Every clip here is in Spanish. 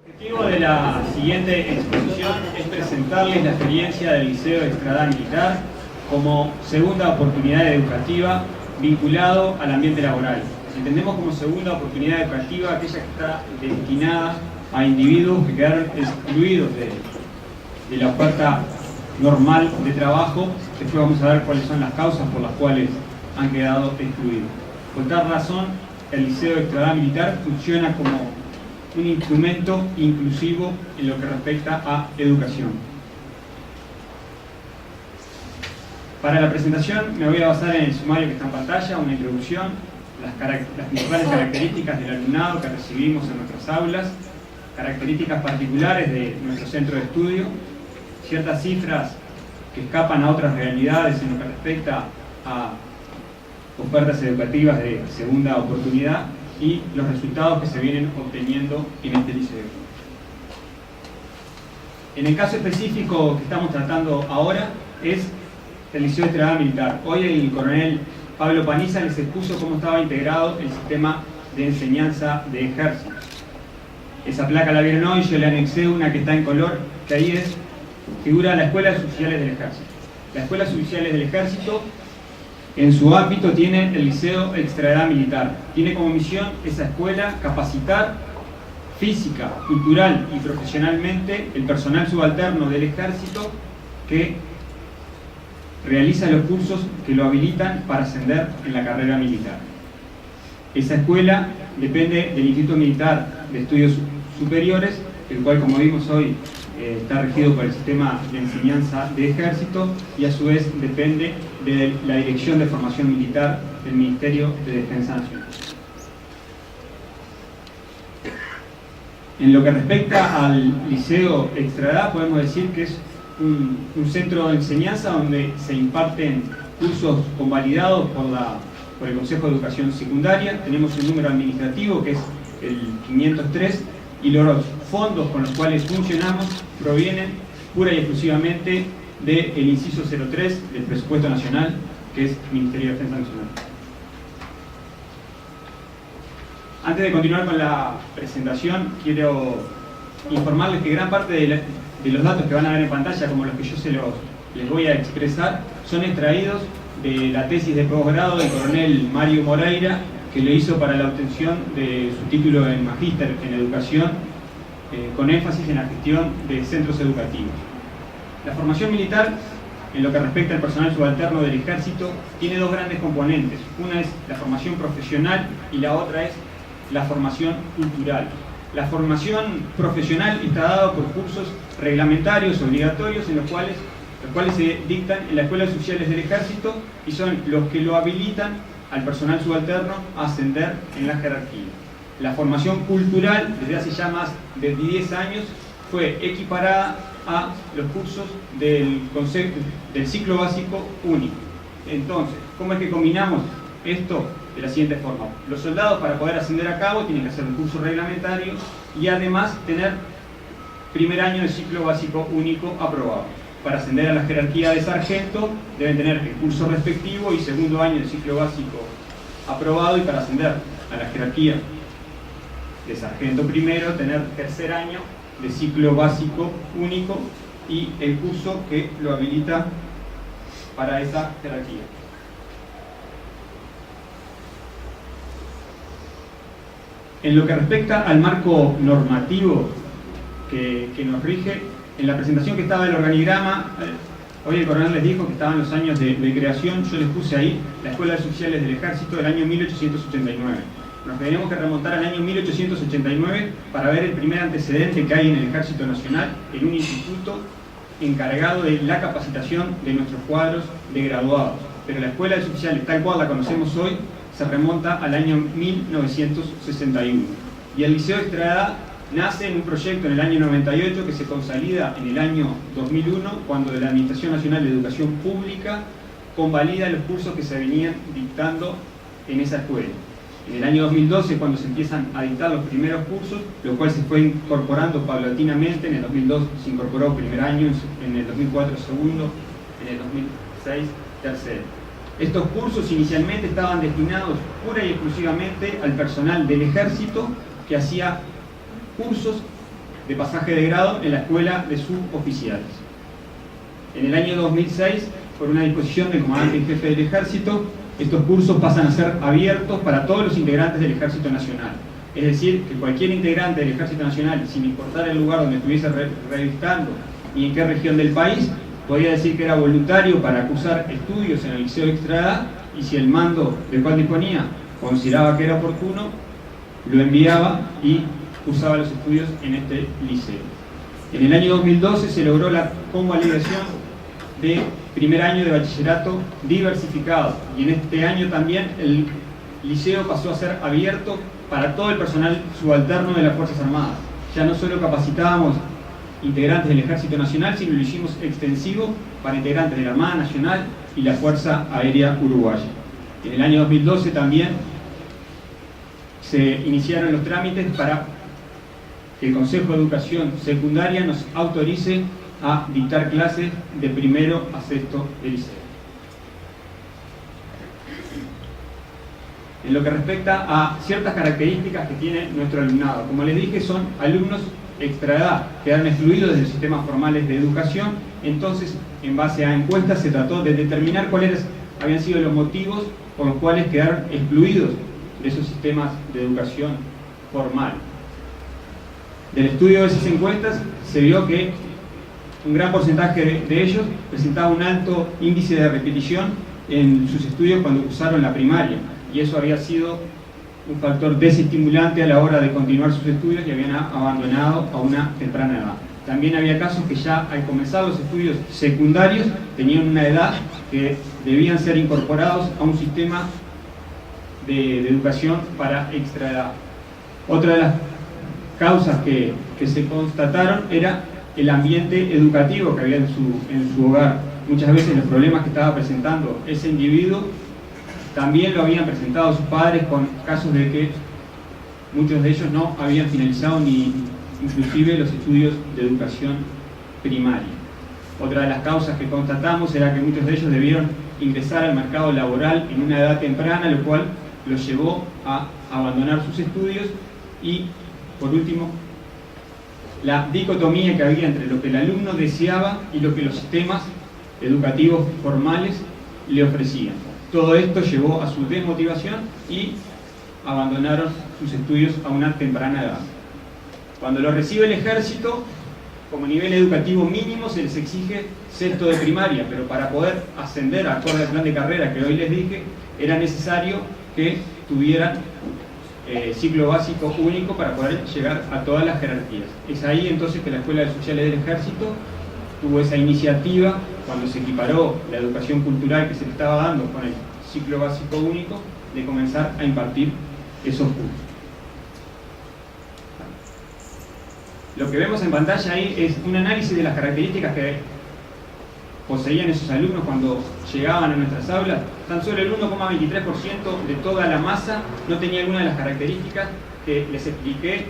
El objetivo de la siguiente exposición es presentarles la experiencia del Liceo de Extradad Militar como segunda oportunidad educativa vinculado al ambiente laboral. Entendemos como segunda oportunidad educativa aquella que está destinada a individuos que quedaron excluidos de la oferta normal de trabajo. Después vamos a ver cuáles son las causas por las cuales han quedado excluidos. Por tal razón, el Liceo de Extradad Militar funciona como un instrumento inclusivo en lo que respecta a educación. Para la presentación me voy a basar en el sumario que está en pantalla, una introducción, las principales características del alumnado que recibimos en nuestras aulas, características particulares de nuestro centro de estudio, ciertas cifras que escapan a otras realidades en lo que respecta a ofertas educativas de segunda oportunidad y los resultados que se vienen obteniendo en este liceo. En el caso específico que estamos tratando ahora es el Liceo de Extradad Militar. Hoy el coronel Pablo Paniza les expuso cómo estaba integrado el sistema de enseñanza de ejército. Esa placa la vieron hoy, yo le anexé una que está en color, que ahí figura la Escuela de Suboficiales del Ejército. La Escuela de Suboficiales del Ejército, en su ámbito, tiene el Liceo de Extradad Militar. Tiene como misión esa escuela capacitar física, cultural y profesionalmente el personal subalterno del Ejército que realiza los cursos que lo habilitan para ascender en la carrera militar. Esa escuela depende del Instituto Militar de Estudios Superiores, el cual, como vimos hoy, está regido por el sistema de enseñanza de ejército y a su vez depende de la Dirección de Formación Militar del Ministerio de Defensa Nacional. En lo que respecta al Liceo Extradad, podemos decir que es un centro de enseñanza donde se imparten cursos convalidados por el Consejo de Educación Secundaria. Tenemos un número administrativo que es el 503 y los fondos con los cuales funcionamos provienen pura y exclusivamente del inciso 03 del presupuesto nacional, que es Ministerio de Defensa Nacional. Antes de continuar con la presentación, quiero informarles que gran parte de los datos que van a ver en pantalla, como los que yo les voy a expresar, son extraídos de la tesis de posgrado del coronel Mario Moreira, que lo hizo para la obtención de su título en Magíster en Educación, con énfasis en la gestión de centros educativos. La formación militar, en lo que respecta al personal subalterno del Ejército, tiene dos grandes componentes. Una es la formación profesional y la otra es la formación cultural. La formación profesional está dada por cursos reglamentarios obligatorios los cuales se dictan en la Escuela de Oficiales del Ejército y son los que lo habilitan al personal subalterno a ascender en la jerarquía. La formación cultural, desde hace ya más de 10 años, fue equiparada a los cursos del ciclo básico único. Entonces, ¿cómo es que combinamos esto? De la siguiente forma: los soldados, para poder ascender a cabo, tienen que hacer un curso reglamentario y además tener primer año de ciclo básico único aprobado. Para ascender a la jerarquía de sargento deben tener el curso respectivo y segundo año de ciclo básico aprobado, y para ascender a la jerarquía de sargento primero tener tercer año de ciclo básico único y el curso que lo habilita para esa jerarquía. En lo que respecta al marco normativo que nos rige, en la presentación que estaba del organigrama, hoy el coronel les dijo que estaban los años de creación. Yo les puse ahí la Escuela de Oficiales del Ejército del año 1889. Nos tenemos que remontar al año 1889 para ver el primer antecedente que hay en el Ejército Nacional en un instituto encargado de la capacitación de nuestros cuadros de graduados. Pero la Escuela de Oficiales, tal cual la conocemos hoy, se remonta al año 1961. Y el Liceo de Extradad nace en un proyecto en el año 98 que se consolida en el año 2001, cuando la Administración Nacional de Educación Pública convalida los cursos que se venían dictando en esa escuela. En el año 2012 cuando se empiezan a dictar los primeros cursos, lo cual se fue incorporando paulatinamente. En el 2002 se incorporó primer año, en el 2004 segundo, en el 2006 tercero. Estos cursos inicialmente estaban destinados pura y exclusivamente al personal del Ejército que hacía cursos de pasaje de grado en la escuela de suboficiales. En el año 2006, por una disposición del comandante en jefe del Ejército, estos cursos pasan a ser abiertos para todos los integrantes del Ejército Nacional. Es decir, que cualquier integrante del Ejército Nacional, sin importar el lugar donde estuviese revistando y en qué región del país, podía decir que era voluntario para cursar estudios en el Liceo Extra Edad, y si el mando del cual disponía consideraba que era oportuno, lo enviaba y cursaba los estudios en este liceo. En el año 2012 se logró la convalidación de primer año de bachillerato diversificado, y en este año también el liceo pasó a ser abierto para todo el personal subalterno de las Fuerzas Armadas. Ya no solo capacitábamos integrantes del Ejército Nacional, sino lo hicimos extensivo para integrantes de la Armada Nacional y la Fuerza Aérea Uruguaya. En el año 2012 también se iniciaron los trámites para que el Consejo de Educación Secundaria nos autorice a dictar clases de primero a sexto de liceo. En lo que respecta a ciertas características que tiene nuestro alumnado, como les dije, son alumnos extra edad, quedaron excluidos de los sistemas formales de educación. Entonces, en base a encuestas, se trató de determinar cuáles habían sido los motivos por los cuales quedaron excluidos de esos sistemas de educación formal. Del estudio de esas encuestas se vio que un gran porcentaje de ellos presentaba un alto índice de repetición en sus estudios cuando cursaron la primaria, y eso había sido un factor desestimulante a la hora de continuar sus estudios y habían abandonado a una temprana edad. También había casos que ya al comenzar los estudios secundarios tenían una edad que debían ser incorporados a un sistema de educación para extra edad. Otra de las causas que se constataron era el ambiente educativo que había en su hogar. Muchas veces los problemas que estaba presentando ese individuo también lo habían presentado sus padres, con casos de que muchos de ellos no habían finalizado ni inclusive los estudios de educación primaria. Otra de las causas que constatamos era que muchos de ellos debieron ingresar al mercado laboral en una edad temprana, lo cual los llevó a abandonar sus estudios. Y por último, la dicotomía que había entre lo que el alumno deseaba y lo que los sistemas educativos formales le ofrecían. Todo esto llevó a su desmotivación y abandonaron sus estudios a una temprana edad. Cuando lo recibe el Ejército, como nivel educativo mínimo se les exige sexto de primaria, pero para poder ascender acorde al plan de carrera que hoy les dije, era necesario que tuvieran ciclo básico único para poder llegar a todas las jerarquías. Es ahí entonces que la Escuela de Oficiales del Ejército tuvo esa iniciativa, cuando se equiparó la educación cultural que se le estaba dando con el ciclo básico único, de comenzar a impartir esos cursos. Lo que vemos en pantalla ahí es un análisis de las características que poseían esos alumnos cuando llegaban a nuestras aulas. Tan solo el 1,23% de toda la masa no tenía alguna de las características que les expliqué,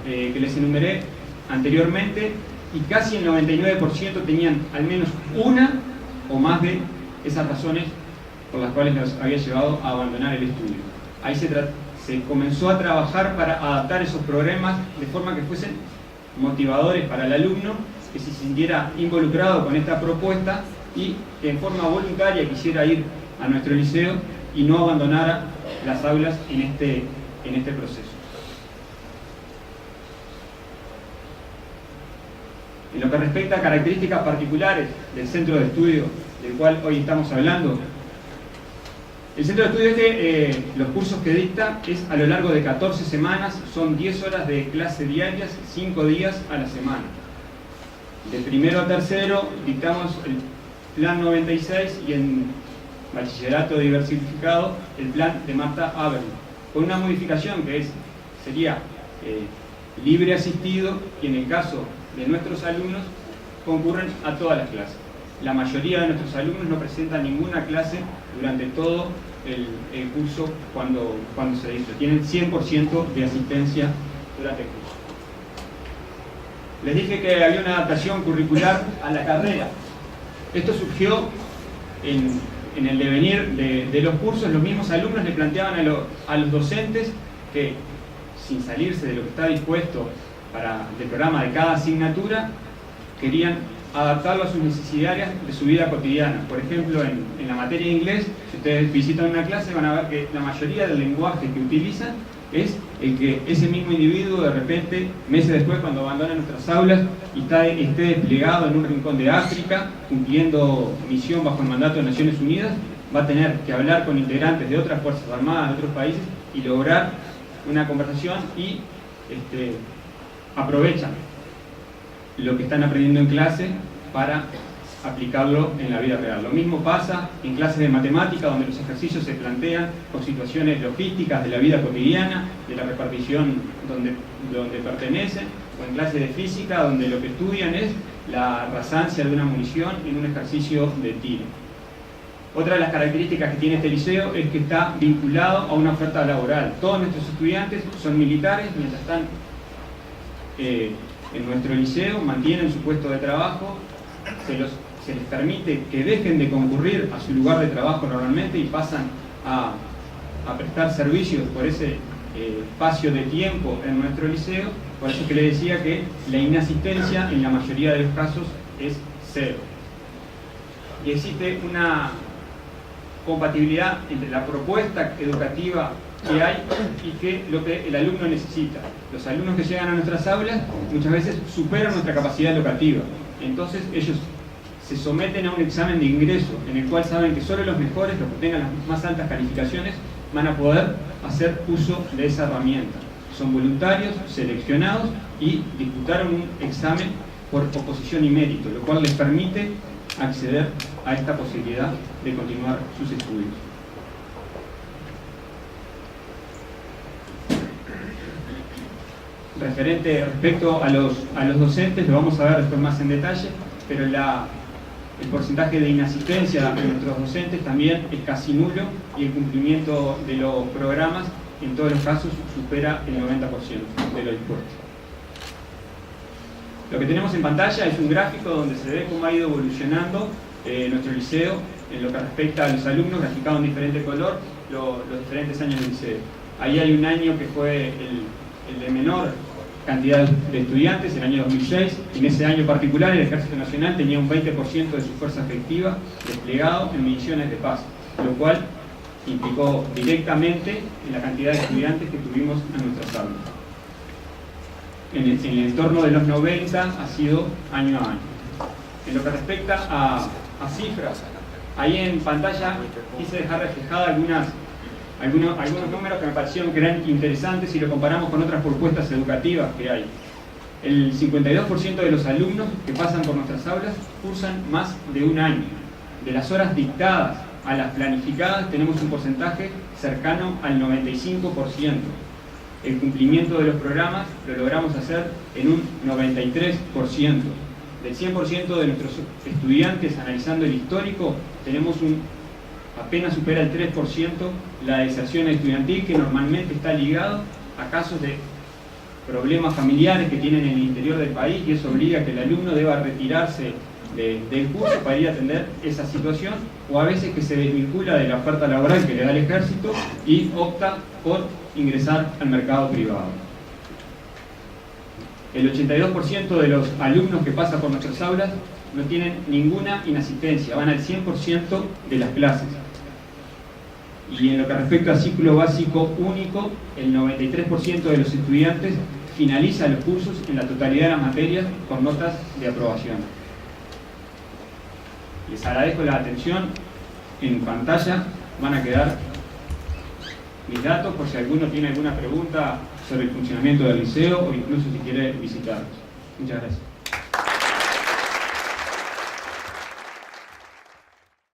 que les enumeré anteriormente, y casi el 99% tenían al menos una o más de esas razones por las cuales los había llevado a abandonar el estudio. Ahí se comenzó a trabajar para adaptar esos programas de forma que fuesen motivadores para el alumno, que se sintiera involucrado con esta propuesta y que en forma voluntaria quisiera ir a nuestro liceo y no abandonara las aulas en este proceso. En lo que respecta a características particulares del centro de estudio del cual hoy estamos hablando, el centro de estudio los cursos que dicta es a lo largo de 14 semanas, son 10 horas de clase diarias, 5 días a la semana. De primero a tercero dictamos el plan 96 y en bachillerato diversificado el plan de Marta Aberle, con una modificación que sería libre asistido, y en el caso de nuestros alumnos concurren a todas las clases. La mayoría de nuestros alumnos no presentan ninguna clase durante todo el curso cuando se dicta. Tienen 100% de asistencia durante el curso. Les dije que había una adaptación curricular a la carrera. Esto surgió en el devenir de los cursos. Los mismos alumnos le planteaban a los docentes que, sin salirse de lo que está dispuesto del programa de cada asignatura, querían adaptarlo a sus necesidades de su vida cotidiana. Por ejemplo, en la materia de inglés, si ustedes visitan una clase, van a ver que la mayoría del lenguaje que utilizan es el que ese mismo individuo de repente, meses después, cuando abandona nuestras aulas y esté desplegado en un rincón de África, cumpliendo misión bajo el mandato de Naciones Unidas, va a tener que hablar con integrantes de otras Fuerzas Armadas, de otros países, y lograr una conversación y aprovechan lo que están aprendiendo en clase para aplicarlo en la vida real. Lo mismo pasa en clases de matemática, donde los ejercicios se plantean con situaciones logísticas de la vida cotidiana, de la repartición donde pertenecen, o en clases de física, donde lo que estudian es la rasancia de una munición en un ejercicio de tiro. Otra de las características que tiene este liceo es que está vinculado a una oferta laboral. Todos nuestros estudiantes son militares, mientras están en nuestro liceo, mantienen su puesto de trabajo, se les permite que dejen de concurrir a su lugar de trabajo normalmente y pasan a prestar servicios por ese espacio de tiempo en nuestro liceo. Por eso que le decía que la inasistencia en la mayoría de los casos es cero. Y existe una compatibilidad entre la propuesta educativa que hay y que lo que el alumno necesita. Los alumnos que llegan a nuestras aulas muchas veces superan nuestra capacidad educativa. Entonces ellos se someten a un examen de ingreso en el cual saben que solo los mejores, los que tengan las más altas calificaciones, van a poder hacer uso de esa herramienta. Son voluntarios, seleccionados y disputaron un examen por oposición y mérito, lo cual les permite acceder a esta posibilidad de continuar sus estudios. Respecto a los docentes, lo vamos a ver después más en detalle, pero el porcentaje de inasistencia de nuestros docentes también es casi nulo y el cumplimiento de los programas en todos los casos supera el 90% de lo dispuesto. Lo que tenemos en pantalla es un gráfico donde se ve cómo ha ido evolucionando nuestro liceo en lo que respecta a los alumnos, graficado en diferente color, los diferentes años del liceo. Ahí hay un año que fue el de menor cantidad de estudiantes, el año 2006, y en ese año particular el Ejército Nacional tenía un 20% de su fuerza efectiva desplegado en misiones de paz, lo cual implicó directamente en la cantidad de estudiantes que tuvimos en nuestras aulas. En el entorno de los 90 ha sido año a año. En lo que respecta a cifras, ahí en pantalla quise dejar reflejada algunos números que me parecieron que eran interesantes si lo comparamos con otras propuestas educativas que hay. El 52% de los alumnos que pasan por nuestras aulas cursan más de un año. De las horas dictadas a las planificadas tenemos un porcentaje cercano al 95%. El cumplimiento de los programas lo logramos hacer en un 93%. Del 100% de nuestros estudiantes, analizando el histórico, tenemos apenas supera el 3% la deserción estudiantil, que normalmente está ligado a casos de problemas familiares que tienen en el interior del país, y eso obliga a que el alumno deba retirarse del curso para ir a atender esa situación, o a veces que se desvincula de la oferta laboral que le da el ejército y opta por ingresar al mercado privado. El 82% de los alumnos que pasan por nuestras aulas no tienen ninguna inasistencia, van al 100% de las clases. Y en lo que respecta a ciclo básico único, el 93% de los estudiantes finaliza los cursos en la totalidad de las materias con notas de aprobación. Les agradezco la atención. En pantalla van a quedar mis datos por si alguno tiene alguna pregunta sobre el funcionamiento del liceo o incluso si quiere visitarnos. Muchas gracias.